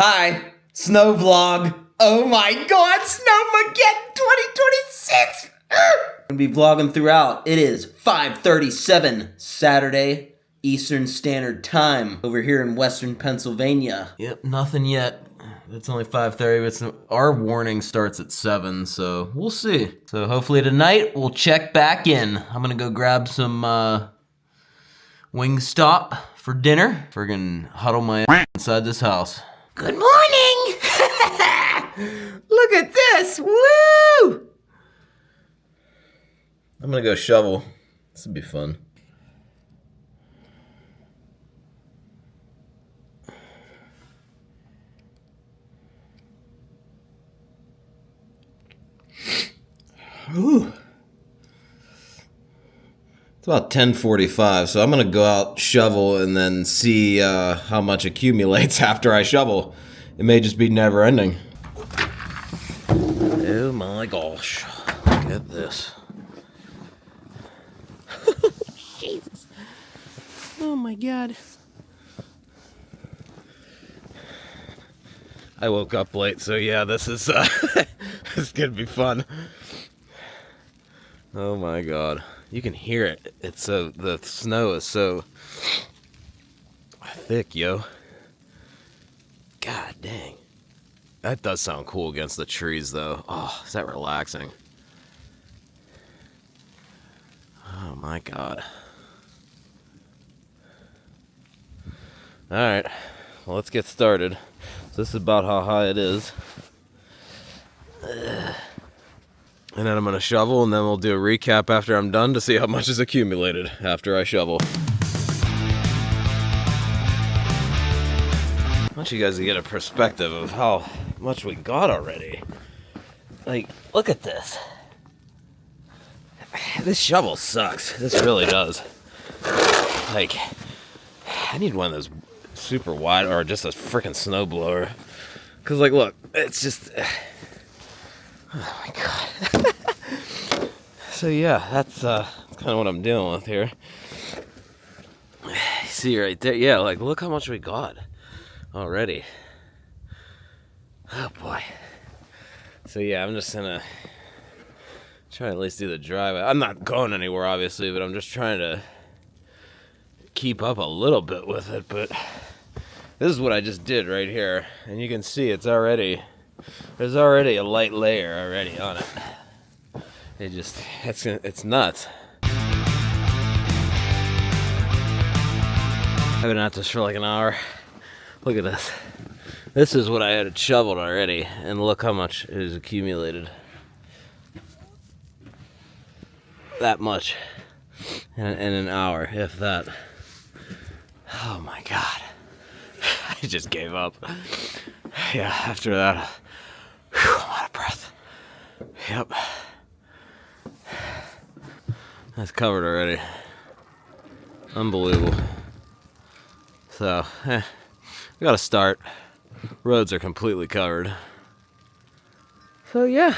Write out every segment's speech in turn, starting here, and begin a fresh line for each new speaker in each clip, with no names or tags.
Hi, Snow Vlog. Oh my god, Snowmageddon 2026! I'm gonna be vlogging throughout. It is 5:37 Saturday, Eastern Standard Time, over here in Western Pennsylvania. Yep, nothing yet. It's only 5:30, but our warning starts at 7, so we'll see. So hopefully tonight we'll check back in. I'm gonna go grab some Wingstop for dinner. Friggin' huddle my ass inside this house. Good morning! Look at this! Woo! I'm gonna go shovel. This will be fun. Ooh. It's about 10:45, so I'm gonna go out, shovel, and then see how much accumulates after I shovel. It may just be never ending. Oh my gosh. Look at this. Jesus. Oh my god. I woke up late, so yeah, this is this is gonna be fun. Oh my god. You can hear it. It's so, the snow is so thick, yo. God dang. That does sound cool against the trees, though. Oh, is that relaxing? Oh my god. Alright, well, let's get started. So this is about how high it is. And then I'm going to shovel, and then we'll do a recap after I'm done to see how much is accumulated after I shovel. I want you guys to get a perspective of how much we got already. Like, look at this. This shovel sucks. This really does. Like, I need one of those super wide, or just a freaking snowblower. Because, like, look, it's just... Oh my god. So yeah, that's kind of what I'm dealing with here. See right there? Yeah, like, look how much we got already. Oh boy. So yeah, I'm just gonna try to at least do the drive. I'm not going anywhere, obviously, but I'm just trying to keep up a little bit with it. But this is what I just did right here, and you can see it's already... There's already a light layer already on it. It just, it's nuts. I've been at this for like an hour. Look at this. This is what I had shoveled already, and look how much is accumulated. That much in an hour, if that. Oh my god. I just gave up. Yeah, after that. Whew, I'm out of breath. Yep. That's covered already. Unbelievable. So, we gotta start. Roads are completely covered. So, yeah.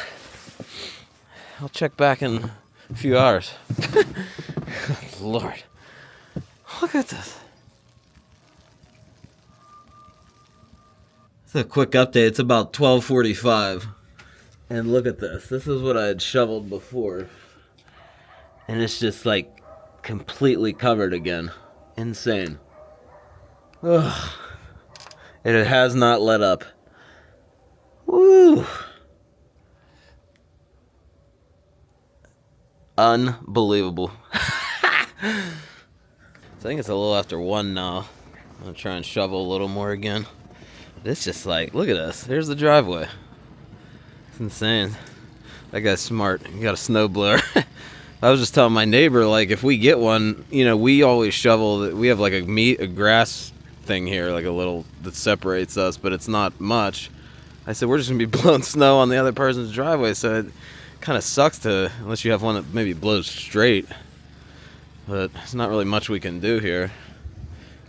I'll check back in a few hours. Lord. Look at this. It's a quick update. It's about 12:45. And look at this. This is what I had shoveled before. And it's just like completely covered again. Insane. Ugh. It has not let up. Woo! Unbelievable. I think it's a little after 1 now. I'm gonna try and shovel a little more again. It's just like, look at this. Here's the driveway. It's insane. That guy's smart. He got a snowblower. I was just telling my neighbor, like, if we get one, you know, we always shovel. We have like a grass thing here, like a little that separates us, but it's not much. I said, we're just gonna be blowing snow on the other person's driveway, so it kind of sucks to, unless you have one that maybe blows straight. But there's not really much we can do here.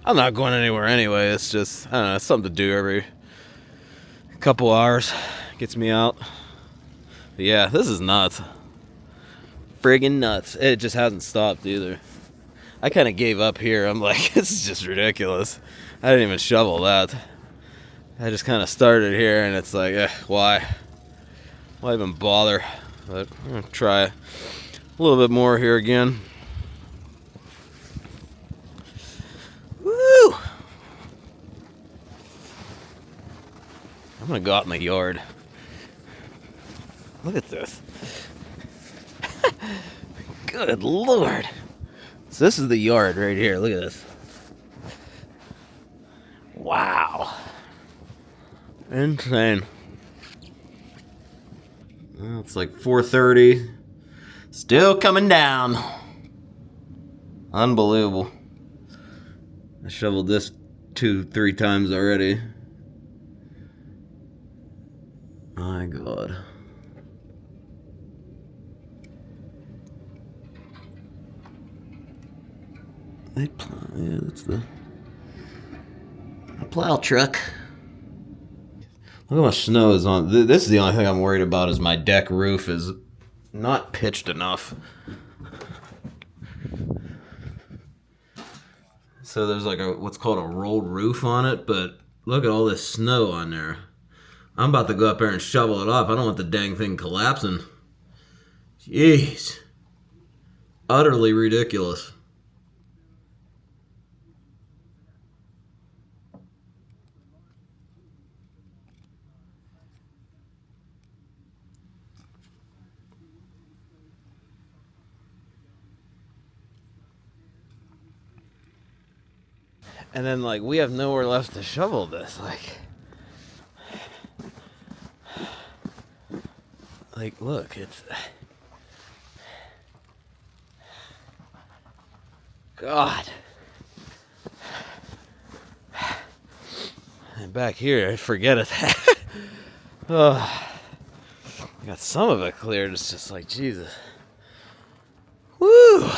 I'm not going anywhere anyway. It's just, I don't know, it's something to do every couple hours. Gets me out. But yeah, this is nuts. Friggin' nuts. It just hasn't stopped either. I kind of gave up here. I'm like, this is just ridiculous. I didn't even shovel that. I just kind of started here, and it's like, why even bother? But I'm gonna try a little bit more here again. Woo! I'm gonna go out in the yard. Look at this. Good Lord. So this is the yard right here. Look at this. Wow. Insane. Well, it's like 4:30. Still coming down. Unbelievable. I shoveled this 2-3 times already. My God. Yeah, that's the plow truck. Look how much snow is on. This is the only thing I'm worried about is my deck roof is not pitched enough. So there's like what's called a rolled roof on it, but look at all this snow on there. I'm about to go up there and shovel it off. I don't want the dang thing collapsing. Jeez. Utterly ridiculous. And then, like, we have nowhere left to shovel this. Like, look, it's... God. And back here, forget it. Oh, I got some of it cleared. It's just like, Jesus. Woo!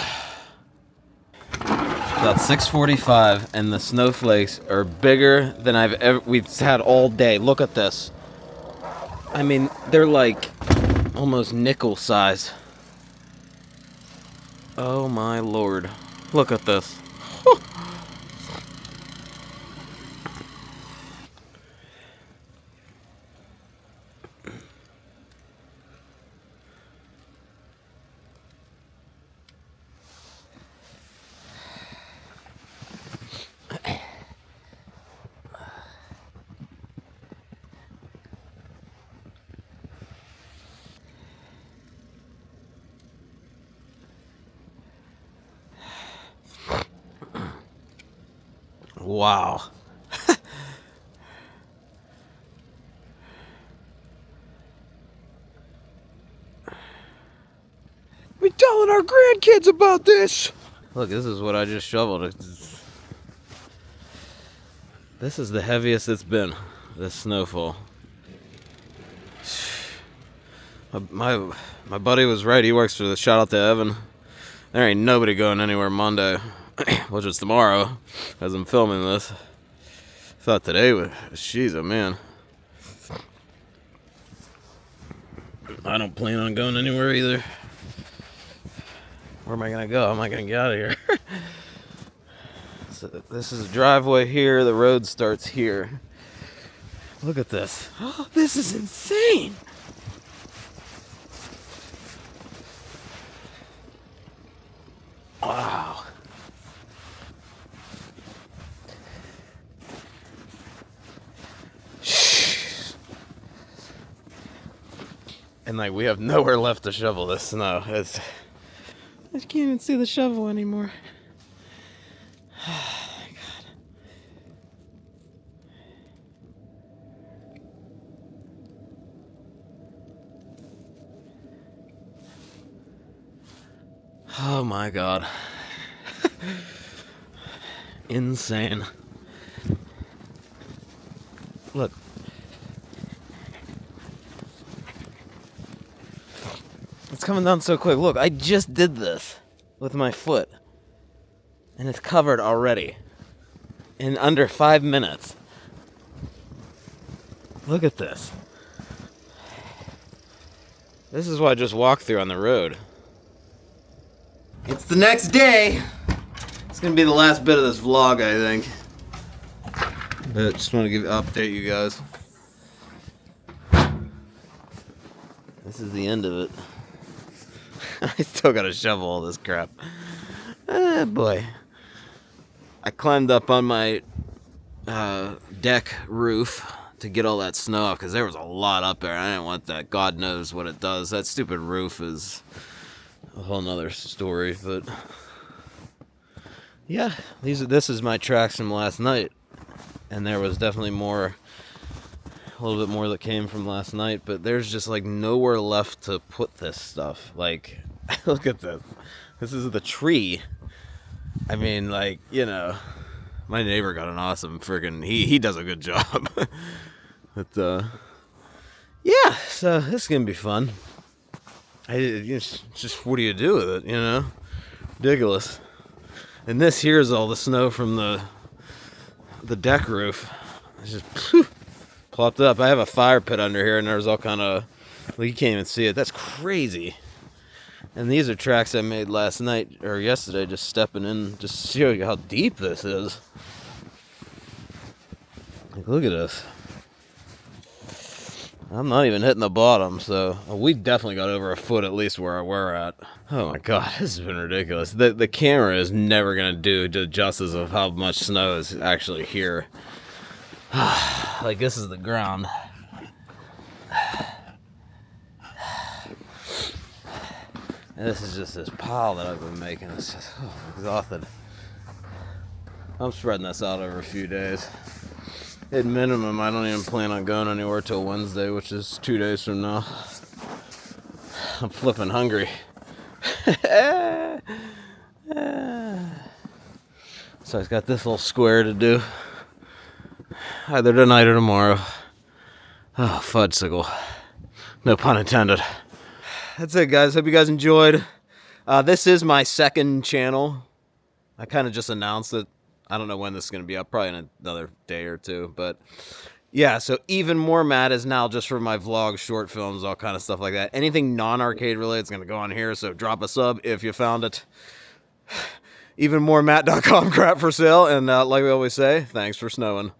About 6:45, and the snowflakes are bigger than we've had all day. Look at this. I mean, they're like almost nickel size. Oh my Lord. Look at this. Wow. We're telling our grandkids about this. Look, this is what I just shoveled. This is the heaviest it's been, this snowfall. My buddy was right. He works for the shout out to Evan. There ain't nobody going anywhere Monday, which is tomorrow, as I'm filming this. Thought today was, jeez, oh man. I don't plan on going anywhere either. Where am I gonna go? How am I gonna get out of here? So this is a driveway here. The road starts here. Look at this. Oh, this is insane. Wow. And like we have nowhere left to shovel this snow. I can't even see the shovel anymore. Oh, God. Oh my God. Insane. Look. It's coming down so quick. Look, I just did this with my foot. And it's covered already. In under 5 minutes. Look at this. This is what I just walked through on the road. It's the next day. It's gonna be the last bit of this vlog, I think. Just want to update you guys. This is the end of it. I still gotta shovel all this crap. Ah, boy. I climbed up on my deck roof to get all that snow off because there was a lot up there. I didn't want that. God knows what it does. That stupid roof is a whole nother story. But yeah, this is my tracks from last night, and there was definitely more. A little bit more that came from last night, but there's just like nowhere left to put this stuff. Like, look at this. This is the tree. I mean, like, you know, my neighbor got an awesome friggin' he does a good job. But yeah, so this is gonna be fun. Just what do you do with it, you know? Ridiculous. And this here is all the snow from the deck roof. It's just plopped up. I have a fire pit under here, and there's all kind of, well, you can't even see it. That's crazy. And these are tracks I made last night or yesterday, just stepping in, just to show you how deep this is. Like, look at this. I'm not even hitting the bottom, so we definitely got over a foot at least where we're at. Oh my god, this has been ridiculous. The camera is never gonna do justice of how much snow is actually here. Like, this is the ground. And this is just this pile that I've been making. It's just, I'm exhausted. I'm spreading this out over a few days. At minimum, I don't even plan on going anywhere till Wednesday, which is 2 days from now. I'm flipping hungry. So I've got this little square to do. Either tonight or tomorrow. Oh, fudgesicle. No pun intended. That's it, guys. Hope you guys enjoyed. This is my second channel. I kind of just announced it. I don't know when this is going to be up. Probably in another day or two. But yeah, so Even More Mad is now just for my vlogs, short films, all kind of stuff like that. Anything non-arcade related is going to go on here. So drop a sub if you found it. EvenMoreMatt.com crap for sale. And like we always say, thanks for snowing.